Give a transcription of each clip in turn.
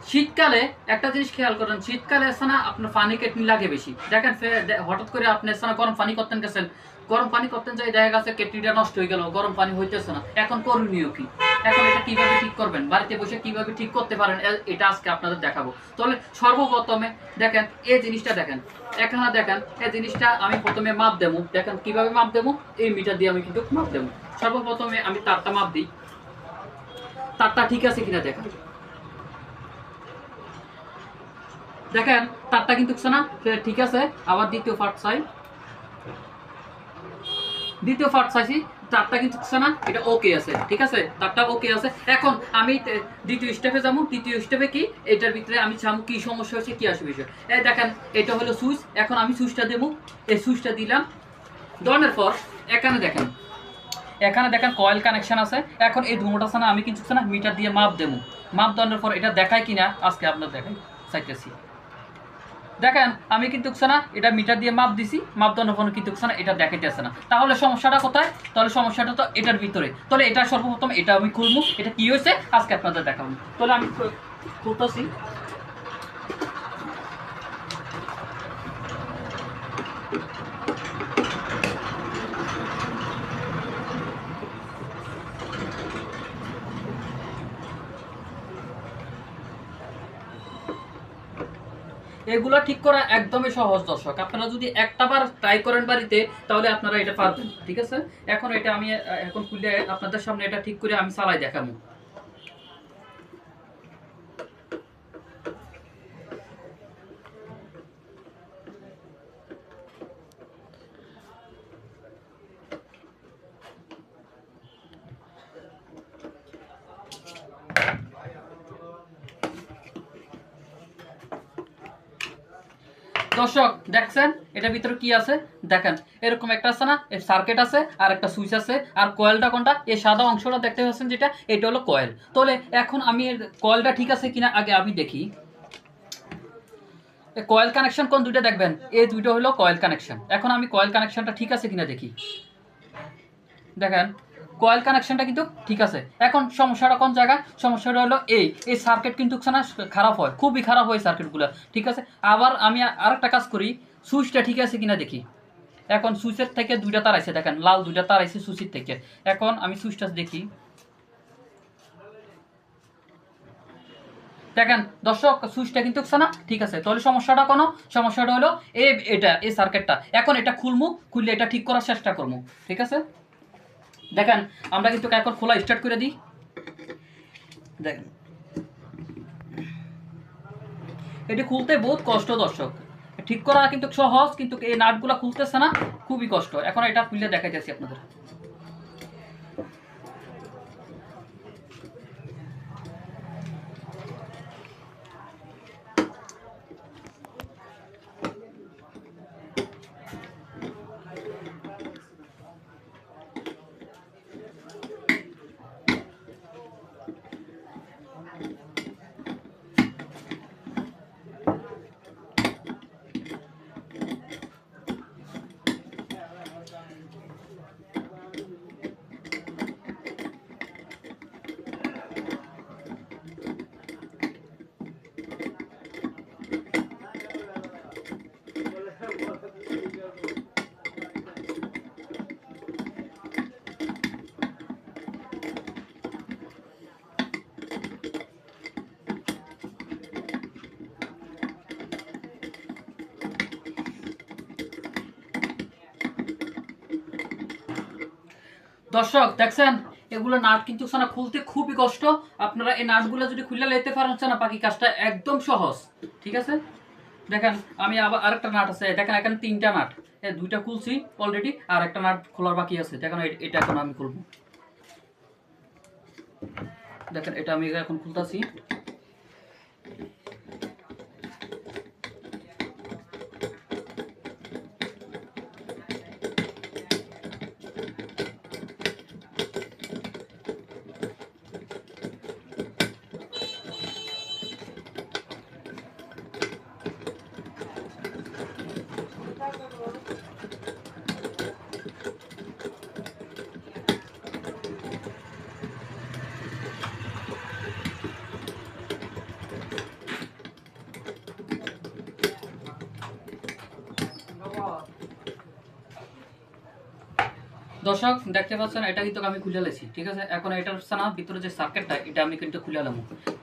শীতকালে একটা জিনিস খেয়াল করেন, শীতকালে আছে না আপনার পানি কেটনি লাগে বেশি। দেখেন হঠাৎ করে আপনি আছে না গরম পানি করতেন গেছেন, গরম পানি করতেন যাই দেখা গেছে কেটলিটা নষ্ট হয়ে গেল, গরম পানি হইতেছে না। এখন করণীয় কি? এখন এটা কিভাবে ঠিক করবেন, বাড়িতে বসে কিভাবে ঠিক করতে পারেন, এটা আজকে আপনাদের দেখাবো। তাহলে সর্বপ্রথমে দেখেন এই জিনিসটা দেখেন, এখানে দেখেন এই জিনিসটা আমি প্রথমে মাপ দেবো। দেখেন কিভাবে মাপ দেবো, এই মিটার দিয়ে আমি কিন্তু মাপ দেবো। সর্বপ্রথমে আমি তারটা মাপ দিই, তারটা ঠিক আছে কিনা দেখেন। দেখেন তারটা কিন্তু না ঠিক আছে। আবার দ্বিতীয় পার্ট চাই, দ্বিতীয় পার্ট চাইছি, তারটা কিন্তু না এটা ওকে আছে, ঠিক আছে, তারটা ওকে আছে। এখন আমি দ্বিতীয় স্টেপে যাবো। দ্বিতীয় স্টেপে কি, এটার ভিতরে আমি চাবো কি সমস্যা হচ্ছে, কি আসবে বিষয়। এই দেখেন এটা হলো সুইচ, এখন আমি সুইচটা দেবো। এই সুইচটা দিলাম, দেওয়ার পর এখানে দেখেন, এখানে দেখেন কয়েল কানেকশন আছে। এখন এই ধুমোটা ছানা আমি কিন্তু না মিটার দিয়ে মাপ দেবো। মাপ দেওয়ার পর এটা দেখায় কিনা আজকে আপনার দেখাই চাইতেছি। দেখেন আমি কিন্তু না এটা মিটার দিয়ে মাপ দিছি, মাপ দেওয়ার পর কিন্তু না এটা দেখাইতেছে না। তাহলে সমস্যাটা কোথায়? তাহলে সমস্যাটা তো এটার ভিতরে। তাহলে এটা সর্বপ্রথম এটা আমি খুলবো, এটা কি হয়েছে আজকে আপনাদের দেখাবো। তাহলে আমি খুলতেছি। এগুলো ঠিক করা একদমই সহজ দর্শক, আপনারা যদি একটা বার ট্রাই করেন বাড়িতে তাহলে আপনারা এটা পারবেন, ঠিক আছে। এখন এটা আমি এখন খুলে আপনাদের সামনে এটা ঠিক করে আমি চালাই দেখাবো। দর্শক দেখছেন এটার ভিতরে কি আছে, দেখেন এরকম একটা আছে না সার্কিট আছে, আর একটা সুইচ আছে, আর কয়েলটা কোনটা, এই সাদা অংশটা দেখতে পাচ্ছেন যেটা, এটা হলো কয়েল। তাহলে এখন আমি কয়েলটা ঠিক আছে কিনা আগে আমি দেখি। কয়েল কানেকশন কোন দুইটা দেখবেন, এই দুইটা হলো কয়েল কানেকশন। এখন আমি কয়েল কানেকশনটা ঠিক আছে কিনা দেখি। দেখেন কয়েল কানেকশনটা কিন্তু ঠিক আছে। এখন সমস্যাটা কোন জায়গা, সমস্যাটা হলো এই সার্কিট কিন্তু খারাপ হয়, খুবই খারাপ হয় সার্কিটগুলো, ঠিক আছে। আবার আমি আরেকটা কাজ করি, সুইচটা ঠিক আছে কিনা দেখি। এখন সুইচের থেকে দুইটা তার আছে, দেখেন লাল দুইটা তার আছে সুইচের থেকে। এখন আমি সুইচটা দেখি, দেখেন দর্শক সুইচটা কিন্তু না ঠিক আছে। তাহলে সমস্যাটা কোনো, সমস্যাটা হলো এটা এই সার্কিটটা। এখন এটা খুলমু, খুললে এটা ঠিক করার চেষ্টা করবো, ঠিক আছে। দেখেন আমরা কিন্তু এখন খোলা স্টার্ট করে দিই। দেখেন এটি খুলতে বহুত কষ্ট দর্শক, ঠিক করা কিন্তু সহজ, কিন্তু এই নাটগুলো খুলতেছে না, খুবই কষ্ট। এখন এটা খুললে দেখাইতেছি আপনাদের। দর্শক দেখছেন এগুলো নাট কিন্তু না খুলতে খুবই কষ্ট। আপনারা এই নাটগুলো যদি খুলে নিতে পারেন না, বাকি কাজটা একদম সহজ, ঠিক আছে। দেখেন আমি আবার আরেকটা নাট আছে, দেখেন এখানে তিনটা নাট, দুইটা খুলছি অলরেডি, আর একটা নাট খোলার বাকি আছে। দেখেন এটা এখন আমি খুলবো। দেখেন এটা আমি এখন খুলতেছি। দর্শক দেখতে পাচ্ছেন এটা কিন্তু আমি খুলে লেছি, ঠিক আছে। এখন এটার সানা ভিতরে যে সার্কিটটা এটা আমি কিন্তু খুলে লাম।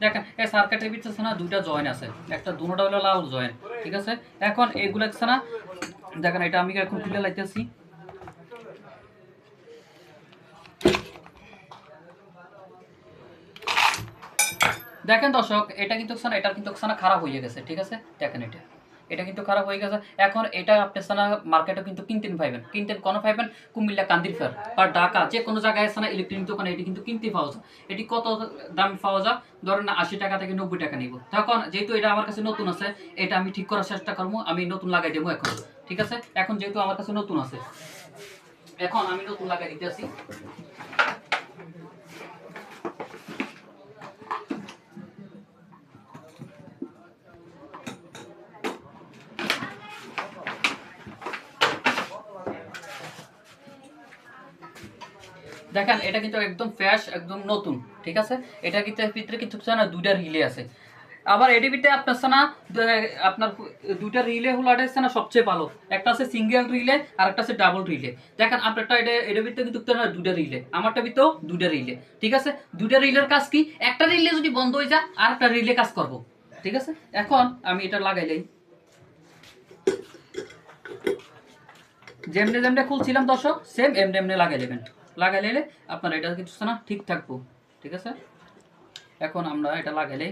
দেখেন এই সার্কিটের ভিতরে সানা দুইটা জয়েন আছে, একটা দুটোটা হলো লাল জয়েন, ঠিক আছে। এখন এগুলো সানা দেখেন এটা আমি এখন খুলে লাইতেছি। দেখেন দর্শক এটা কিন্তু সানা এটার কিন্তু সানা খারাপ হয়ে গেছে, ঠিক আছে। দেখেন এটা কিন্তু খারাপ হয়ে গেছে। এখন এটা আপনি সানা মার্কেটে কিন্তু কিনতেন পাইবেন, কিনতেন কোনো পাইবেন কুমিল্লা কান্দির ফের বা ঢাকা যে কোনো জায়গায় সানা ইলেকট্রনিক দোকানে এটি কিন্তু কিনতে পাওয়া যায়। এটি কত দামে পাওয়া যায়, ধরেন 80 টাকা থেকে 90 টাকা নিব। তখন যেহেতু এটা আমার কাছে নতুন আছে, এটা আমি ঠিক করার চেষ্টা করবো, আমি নতুন লাগাই দেবো এখন, ঠিক আছে। এখন যেহেতু আমার কাছে নতুন আছে, এখন আমি নতুন লাগাই দিতে আসি। দেখেন এটা কিন্তু একদম ফ্রেশ, একদম নতুন, ঠিক আছে। এটা কিন্তু ভিতরে কিন্তু না দুইটা রিলে আছে। আবার এটির ভিতরে আপনার না আপনার দুইটা রিলে হলো এটা না সবচেয়ে ভালো। একটা আছে সিঙ্গেল রিলে আর একটা আছে ডাবল রিলে। দেখেন আপনারটা এটার ভিতরে কিন্তু না দুইটা রিলে, আমারটা ভিতরেও দুইটা রিলে, ঠিক আছে। দুইটা রিলের কাজ কি, একটা রিলে যদি বন্ধ হয়ে যায় আর একটা রিলে কাজ করব, ঠিক আছে। এখন আমি এটা লাগাইলেই যেমনে যেমনে খুলছিলাম দর্শক সেম এমনি এমনি লাগাই দেবেন। লাগাইলে আপনার এটা কিছু না ঠিক থাকবো, ঠিক আছে। এখন আমরা এটা লাগাইলে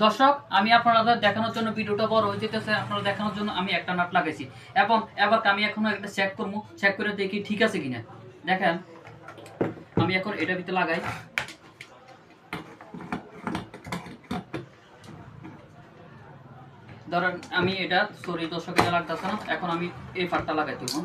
দর্শক আমি আপনাদের দেখানোর জন্য ভিডিওটা বড় হয়ে যেতেছে, আপনারা দেখানোর জন্য আমি একটা নাট লাগাইছি। এবং এবার আমি এখনো একটা চেক করবো, চেক করে দেখি ঠিক আছে কিনা। দেখেন আমি এখন এটার ভিতরে লাগাই। ধরেন আমি এটা সরি দর্শক এটা লাগতেছে না, এখন আমি এই ফারটা লাগাই দেবো।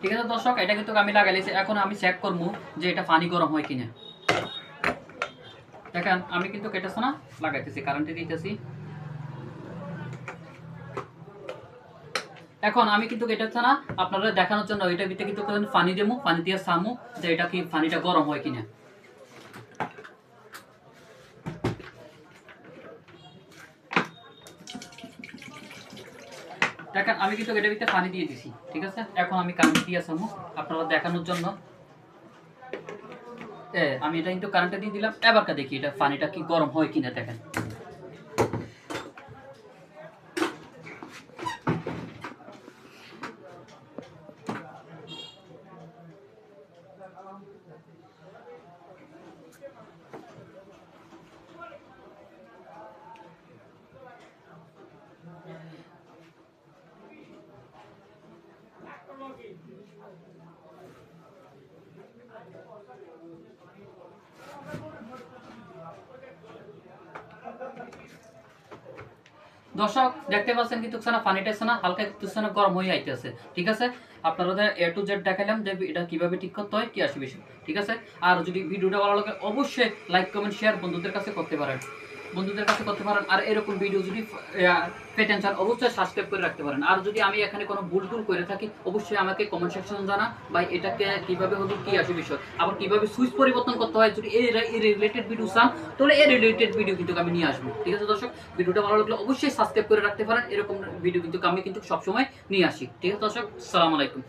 ঠিক আছে দর্শক এটা কিন্তু আমি লাগাইছি। এখন আমি চেক করবো যে এটা পানি গরম হয় কিনা। দেখেন আমি কিন্তু কেটেছে না লাগাইতেছি, কারেন্টে দিতেছি। এখন আমি কিন্তু কেটেছে না আপনাদের দেখানোর জন্য এটার ভিতরে কিন্তু পানি দেবো, পানি দিয়ে সামু যে এটা কি পানিটা গরম হয় কিনা। দেখেন আমি কিন্তু এটার ভিতরে পানি দিয়ে দিছি, ঠিক আছে। এখন আমি কারেন্ট দিয়ে সামু আপনারা দেখানোর জন্য। আমি এটা কিন্তু কারেন্টে দিয়ে দিলাম। এবারটা দেখি এটা পানিটা কি গরম হয় কিনা। দেখেন দর্শক দেখতে পাচ্ছেন কিন্তু না পানিটা না হালকা কিন্তু না গরম হয়ে আইতেছে, ঠিক আছে। আপনারা এ টু জেড দেখালাম যে এটা কিভাবে ঠিক করতে হয়, কি আসে বিষয়, ঠিক আছে। আর যদি ভিডিওটা ভালো লাগে অবশ্যই লাইক কমেন্ট শেয়ার বন্ধুদের কাছে করতে পারেন, আর এরকম ভিডিও যদি পেতেন চান অবশ্যই সাবস্ক্রাইব করে রাখতে পারেন। আর যদি আমি এখানে কোনো ভুল টুল করে থাকি অবশ্যই আমাকে কমেন্ট সেকশন জানা, বা এটাকে কিভাবে হলো কি আসে বিষয়, আবার কিভাবে সুইচ পরিবর্তন করতে হয়, যদি এই রিলেটেড ভিডিও চান তাহলে এই রিলেটেড ভিডিও কিন্তু আমি নিয়ে আসবো, ঠিক আছে। দর্শক ভিডিওটা ভালো লাগলে অবশ্যই সাবস্ক্রাইব করে রাখতে পারেন, এরকম ভিডিও কিন্তু আমি কিন্তু সবসময় নিয়ে আসি, ঠিক আছে দর্শক। আসসালামু আলাইকুম।